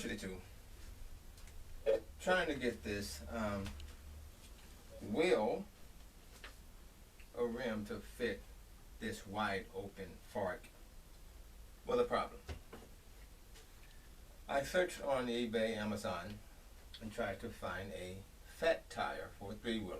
especially to trying to get this wheel or rim to fit this wide open fork was a problem. I searched on eBay, Amazon, and tried to find a fat tire for a three-wheeler.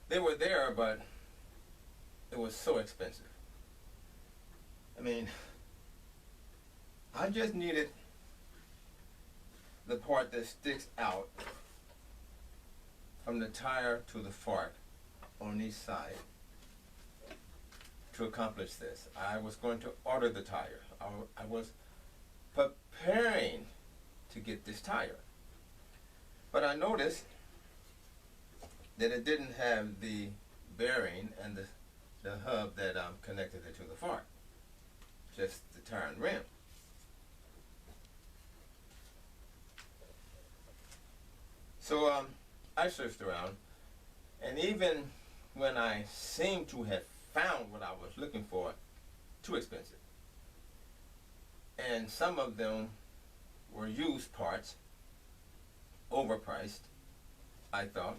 They were there, but it was so expensive. I mean, I just needed the part that sticks out from the tire to the fork on each side to accomplish this. I was going to order the tire. I was preparing to get this tire. But I noticed that it didn't have the bearing and the hub that connected it to the fork. Just the tire and rim. So I searched around, and even when I seemed to have found what I was looking for, too expensive. And some of them were used parts, overpriced, I thought.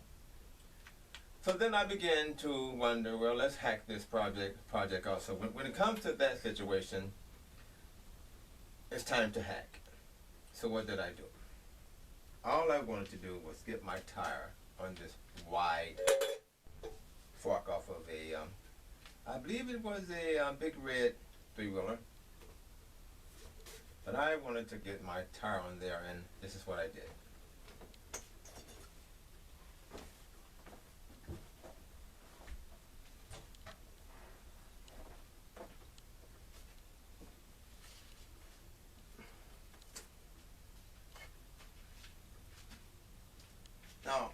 So then I began to wonder, well, let's hack this project also. When it comes to that situation, it's time to hack. So what did I do? All I wanted to do was get my tire on this wide fork off of a, I believe it was a big red three-wheeler. But I wanted to get my tire on there, and this is what I did. Now,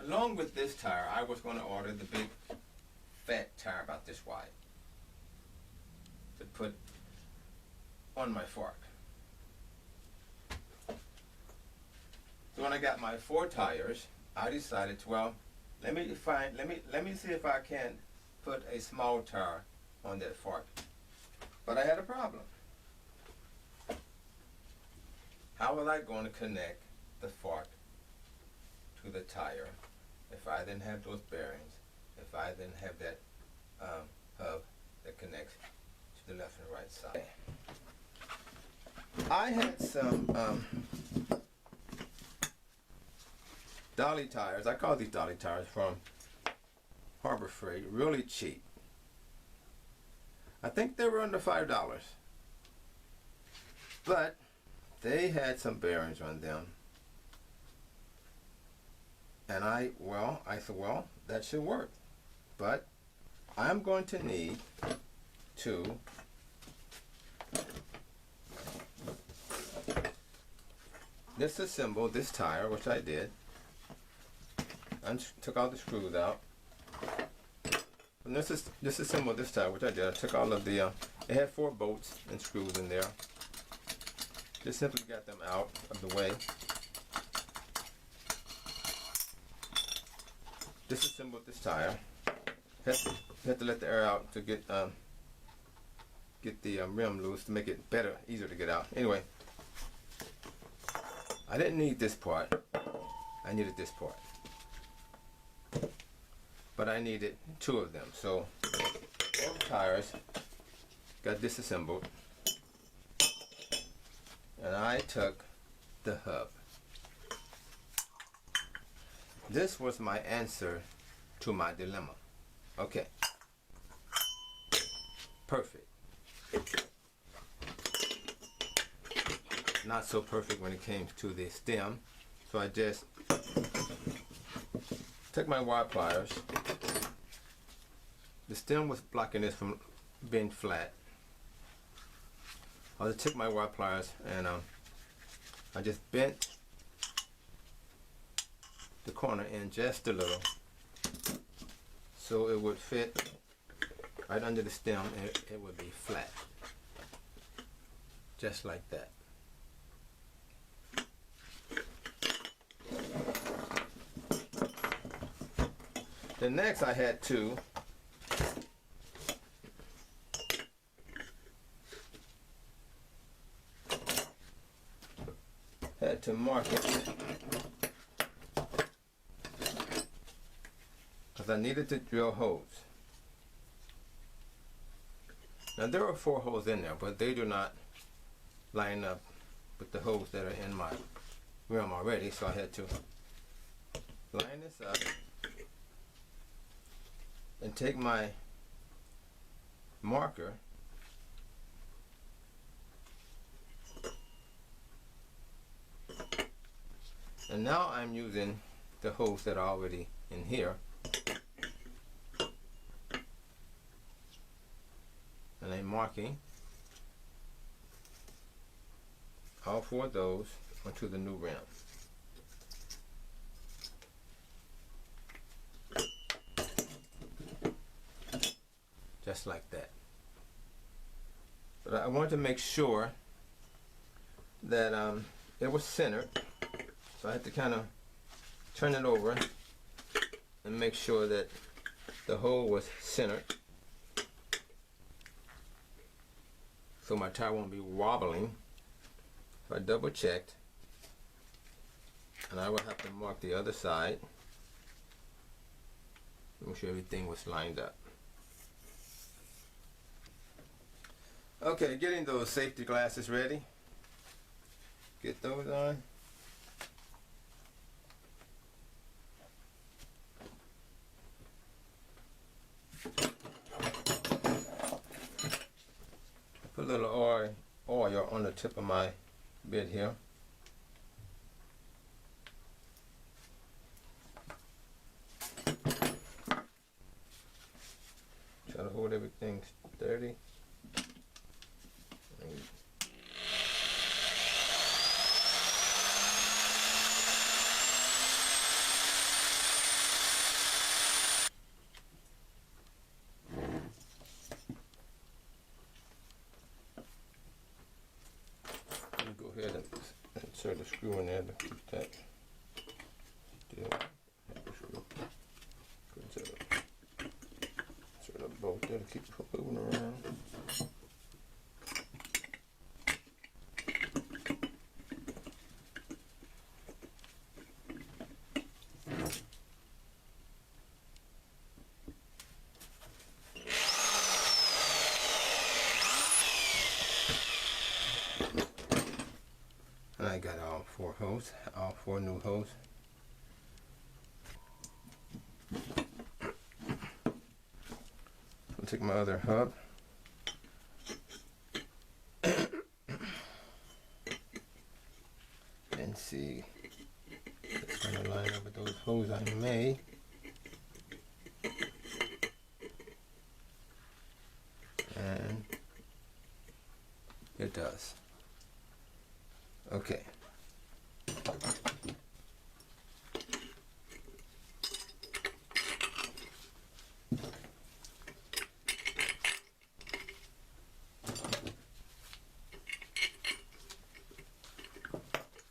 along with this tire, I was going to order the big fat tire about this wide to put on my fork. So when I got my 4 tires, I decided to, well, let me see if I can put a small tire on that fork. But I had a problem. How was I going to connect the fork to the tire if I didn't have those bearings, if I didn't have that hub that connects to the left and right side? I had some dolly tires. I call these dolly tires from Harbor Freight, really cheap. I think they were under $5, but they had some bearings on them. And I said, well, that should work. But I'm going to need to disassemble this tire, which I did. I took all the screws out. And disassemble this tire, which I did. I took all of the, it had 4 bolts and screws in there. Just simply got them out of the way. Disassembled this tire. Had to let the air out to get the rim loose to make it better, easier to get out. Anyway, I didn't need this part. I needed this part. But I needed 2 of them. So both tires got disassembled. And I took the hub. This was my answer to my dilemma. Okay. Perfect. Not so perfect when it came to the stem. So I just took my wire pliers. The stem was blocking this from being flat. I just took my wire pliers and I just bent the corner in just a little so it would fit right under the stem and it would be flat. Just like that. Then next I had to had to mark it because I needed to drill holes. Now there are 4 holes in there, but they do not line up with the holes that are in my rim already, so I had to line this up and take my marker and now I'm using the holes that are already in here, and I'm marking all 4 of those onto the new rim. Just like that. But I wanted to make sure that it was centered, so I had to kind of turn it over and make sure that the hole was centered, so my tire won't be wobbling. So I double checked, and I will have to mark the other side, make sure everything was lined up. Okay, getting those safety glasses ready. Get those on. Put a little oil on the tip of my bit here. Try to hold everything steady. Go ahead and insert the screw in there to keep that still. Insert a bolt there to keep it moving around. And I got all 4 hoses, all 4 new hoses. I'll take my other hub and see if it's going to line up with those hoses I made. And it does. Okay.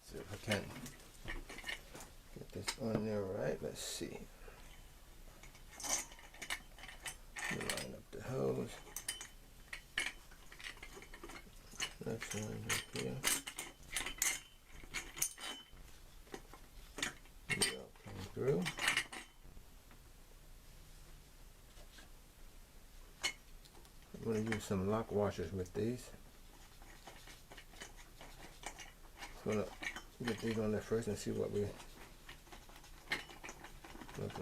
See if I can get this on there right. Let's see. Line up the hose. Next one up here. Through. I'm going to use some lock washers with these. So I'm going to get these on there first and see what we look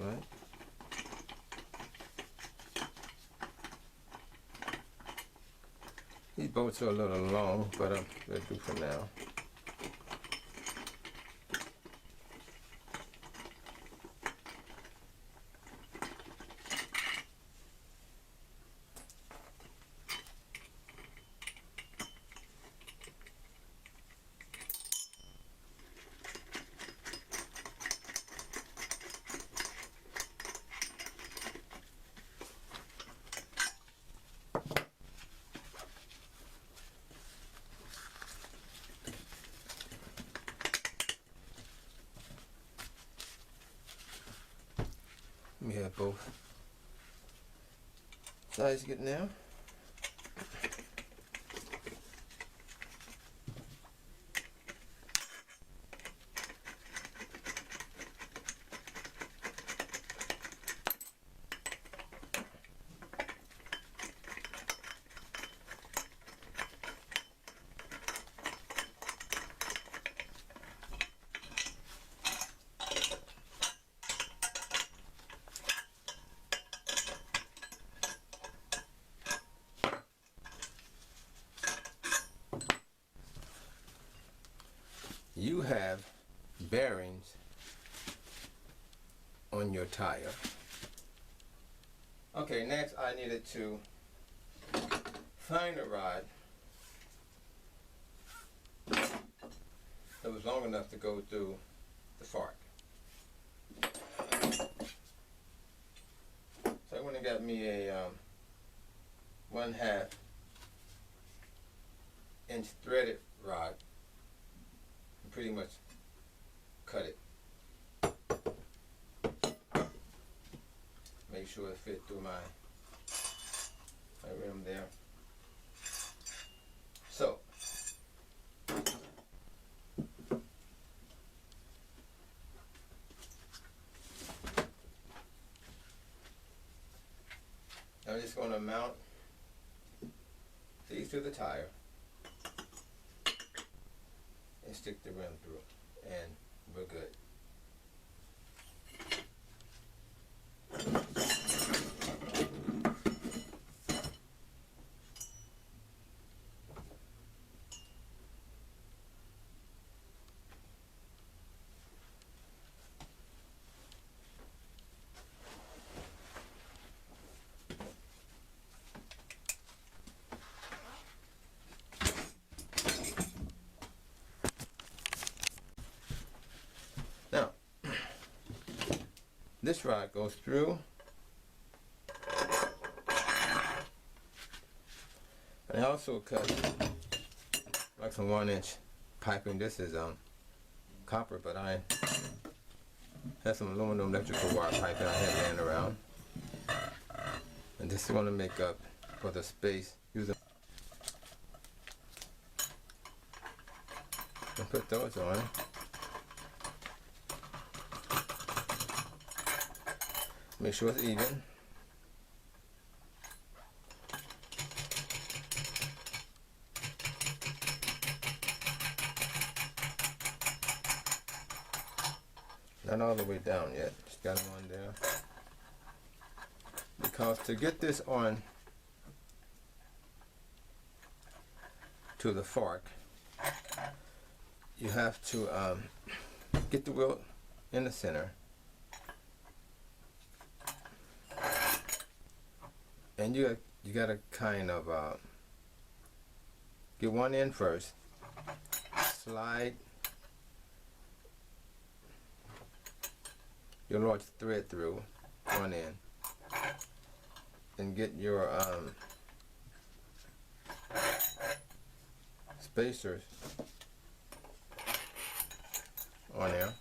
like. These bolts are a little long, but they'll do for now. We have both sides getting now. you have bearings on your tire. Okay, next I needed to find a rod that was long enough to go through the fork. So I went and got me a 1/2 inch threaded rod and pretty much cut it. Make sure it fit through my rim there. So I'm just going to mount these to the tire and stick the rim through, and we're good. Now, this rod goes through, and I also cut like some 1-inch piping. This is copper, but I have some aluminum electrical wire piping I had laying around, and this is going to make up for the space. And put those on. Make sure it's even. Not all the way down yet. Just got them on there. Because to get this on to the fork, you have to get the wheel in the center. And you gotta kind of get one end first, slide your large thread through one end, and get your spacers on there.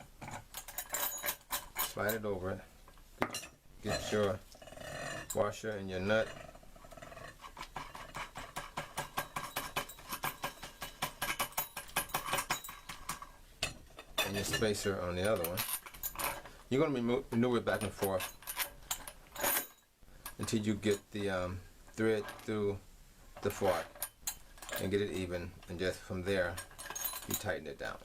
Slide it over. Get your washer and your nut. And your spacer on the other one. You're going to maneuver it back and forth until you get the thread through the fork and get it even, and just from there you tighten it down.